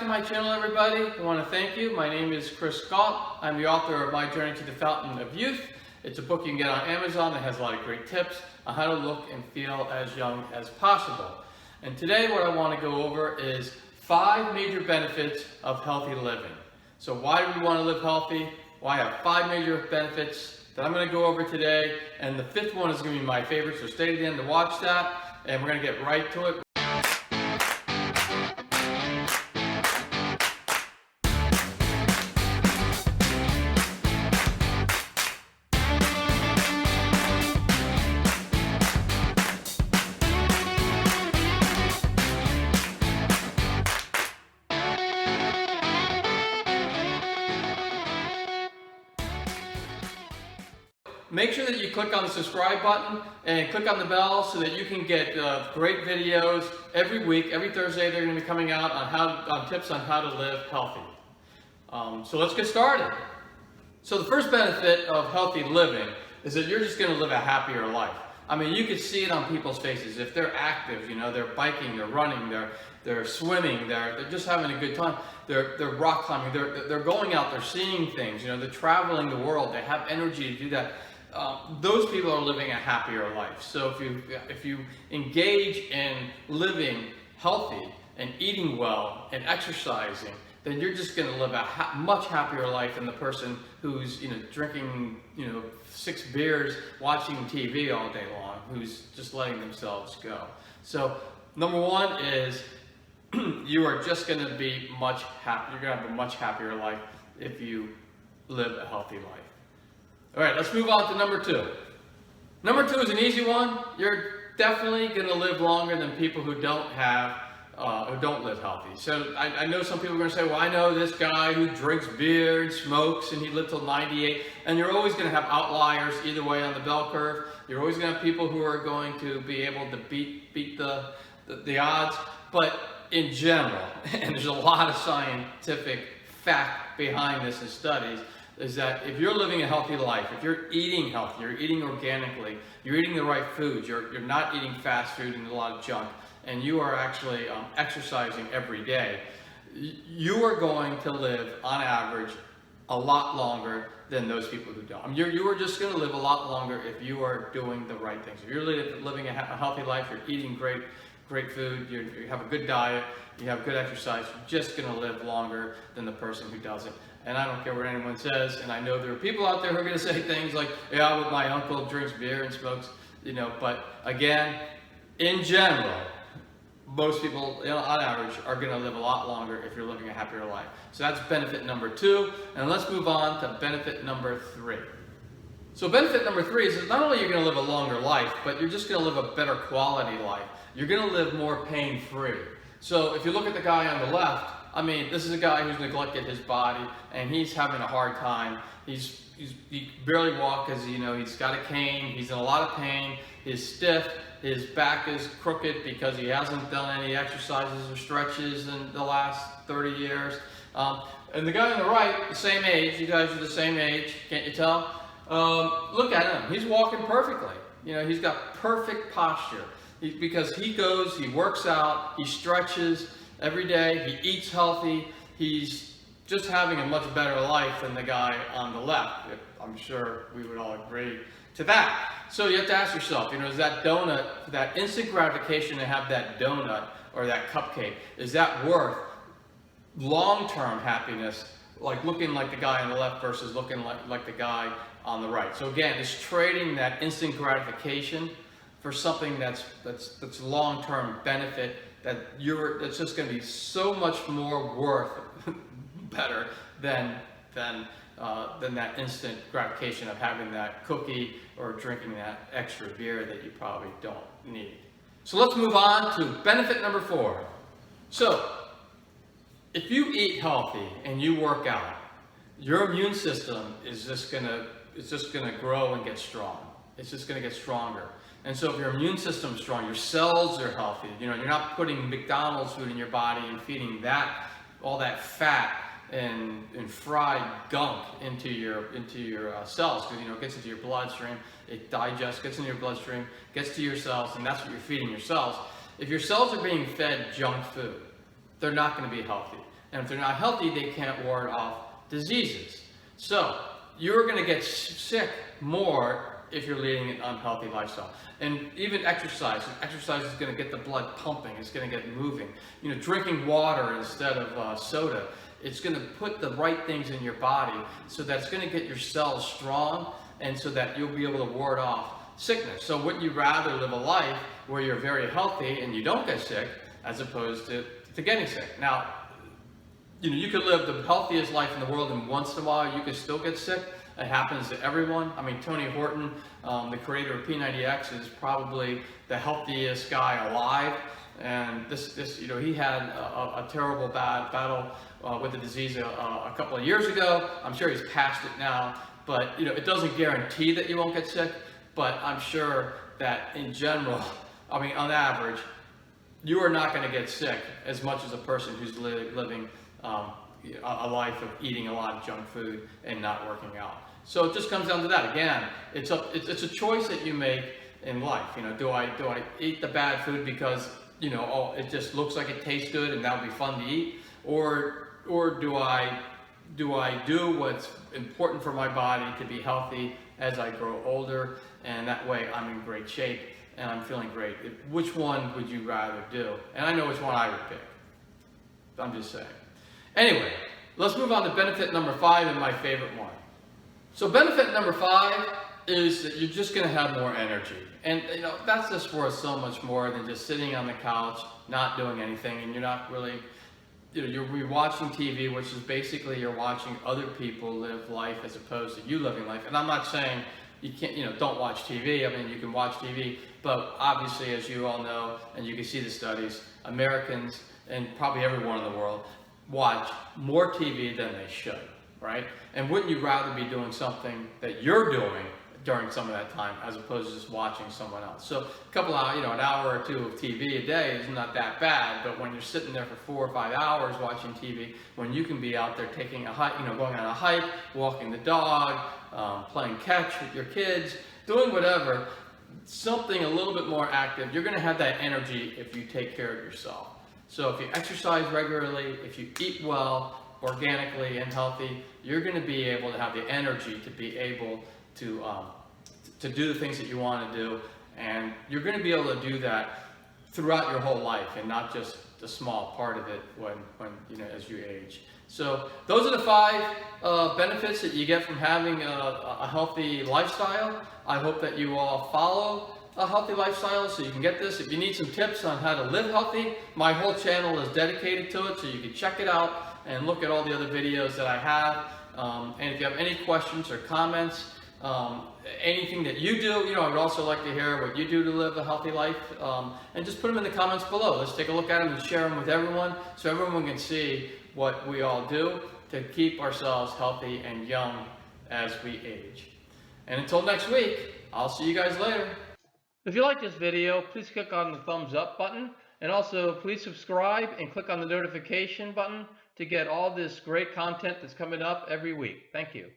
my channel, everybody. I want to thank you. My name is Gault. I'm the author of My Journey to the Fountain of Youth. It's a book you can get on Amazon that has a lot of great tips on how to look and feel as young as possible. And today what I want to go over is 5 major benefits of healthy living. So why do we want to live healthy? Well, I have 5 major benefits that I'm going to go over today, and the 5th one is going to be my favorite, so stay to the end to watch that, and we're going to get right to it. Make sure that you click on the subscribe button and click on the bell so that you can get great videos every week. Every Thursday they're going to be coming out on tips on how to live healthy. So let's get started. So the first benefit of healthy living is that you're just going to live a happier life. I mean, you can see it on people's faces. If they're active, you know, they're biking, they're running, they're swimming, they're just having a good time. They're rock climbing, they're going out, they're seeing things, you know, they're traveling the world, they have energy to do that. Those people are living a happier life. So if you engage in living healthy and eating well and exercising, then you're just going to live a much happier life than the person who's, you know, drinking, you know, 6 beers, watching TV all day long, who's just letting themselves go. So number 1 is you are just going to be much happier. You're going to have a much happier life if you live a healthy life. All right, let's move on to number 2. Number 2 is an easy one. You're definitely going to live longer than people who don't live healthy. So I know some people are going to say, well, I know this guy who drinks beer and smokes and he lived till 98. And you're always going to have outliers either way on the bell curve. You're always going to have people who are going to be able to beat the odds. But in general, and there's a lot of scientific fact behind this in studies, is that if you're living a healthy life, if you're eating healthy, you're eating organically, you're eating the right foods, you're not eating fast food and a lot of junk, and you are actually exercising every day, you are going to live, on average, a lot longer than those people who don't. I mean, you are just going to live a lot longer if you are doing the right things. If you're living a healthy life, you're eating great food, you have a good diet, you have good exercise, you're just going to live longer than the person who doesn't. And I don't care what anyone says, and I know there are people out there who are going to say things like, yeah, well, my uncle drinks beer and smokes, you know, but again, in general, most people, you know, on average, are going to live a lot longer if you're living a happier life. So that's benefit number 2, and let's move on to benefit number 3. So benefit number 3 is that not only you're going to live a longer life, but you're just going to live a better quality life. You're going to live more pain-free. So if you look at the guy on the left, I mean, this is a guy who's neglected his body, and he's having a hard time. He barely walks because, you know, he's got a cane, he's in a lot of pain, he's stiff, his back is crooked because he hasn't done any exercises or stretches in the last 30 years. And the guy on the right, the same age, you guys are the same age, can't you tell? Look at him, he's walking perfectly. You know, he's got perfect posture because he goes, he works out, he stretches every day, he eats healthy, he's just having a much better life than the guy on the left. I'm sure we would all agree to that. So you have to ask yourself, you know, is that donut, that instant gratification to have that donut or that cupcake, is that worth long-term happiness, like looking like the guy on the left versus looking like the guy on the right? So again, it's trading that instant gratification for something that's long-term benefit, that's just going to be so much more worth better than that instant gratification of having that cookie or drinking that extra beer that you probably don't need. So let's move on to benefit number 4. So if you eat healthy and you work out, your immune system is just gonna grow and get strong. It's just gonna get stronger. And so if your immune system is strong, your cells are healthy, you know, you're not putting McDonald's food in your body and feeding all that fat and fried gunk into your cells, because, you know, it gets into your bloodstream, it digests, gets into your bloodstream, gets to your cells, and that's what you're feeding your cells. If your cells are being fed junk food, they're not going to be healthy. And if they're not healthy, they can't ward off diseases. So you're going to get sick more if you're leading an unhealthy lifestyle. And even exercise is going to get the blood pumping, it's going to get moving. You know, drinking water instead of soda, it's going to put the right things in your body so that's going to get your cells strong and so that you'll be able to ward off sickness. So wouldn't you rather live a life where you're very healthy and you don't get sick as opposed to getting sick? Now, you know, you could live the healthiest life in the world and once in a while you could still get sick. It happens to everyone. I mean, Tony Horton, the creator of P90X, is probably the healthiest guy alive. And you know, he had a terrible battle with the disease a couple of years ago. I'm sure he's past it now. But you know, it doesn't guarantee that you won't get sick. But I'm sure that in general, I mean, on average, you are not going to get sick as much as a person who's living a life of eating a lot of junk food and not working out. So it just comes down to that. Again, it's a choice that you make in life. You know, do I eat the bad food because, you know, oh, it just looks like it tastes good and that would be fun to eat, or do I do what's important for my body to be healthy as I grow older, and that way I'm in great shape and I'm feeling great? Which one would you rather do? And I know which one I would pick. I'm just saying. Anyway, let's move on to benefit number 5 and my favorite one. So benefit number 5 is that you're just going to have more energy. And you know, that's just worth so much more than just sitting on the couch, not doing anything, and you're not really, you know, you're watching TV, which is basically you're watching other people live life as opposed to you living life. And I'm not saying you can't, you know, don't watch TV. I mean, you can watch TV, but obviously, as you all know, and you can see the studies, Americans and probably everyone in the world watch more TV than they should, right? And wouldn't you rather be doing something that you're doing during some of that time as opposed to just watching someone else? So a couple hours, you know, an hour or two of TV a day is not that bad, but when you're sitting there for 4 or 5 hours watching TV, when you can be out there taking a hike, you know, going on a hike, walking the dog, playing catch with your kids, doing whatever, something a little bit more active, you're going to have that energy if you take care of yourself. So if you exercise regularly, if you eat well, organically and healthy, you're going to be able to have the energy to be able to do the things that you want to do, and you're going to be able to do that throughout your whole life and not just the small part of it when you know, as you age. So those are the 5 benefits that you get from having a healthy lifestyle. I hope that you all follow a healthy lifestyle so you can get this. If you need some tips on how to live healthy, my whole channel is dedicated to it, so you can check it out and look at all the other videos that I have. And if you have any questions or comments, anything that you do, you know, I would also like to hear what you do to live a healthy life, and just put them in the comments below. Let's take a look at them and share them with everyone so everyone can see what we all do to keep ourselves healthy and young as we age. And until next week, I'll see you guys later. If you like this video, please click on the thumbs up button, and also please subscribe and click on the notification button to get all this great content that's coming up every week. Thank you.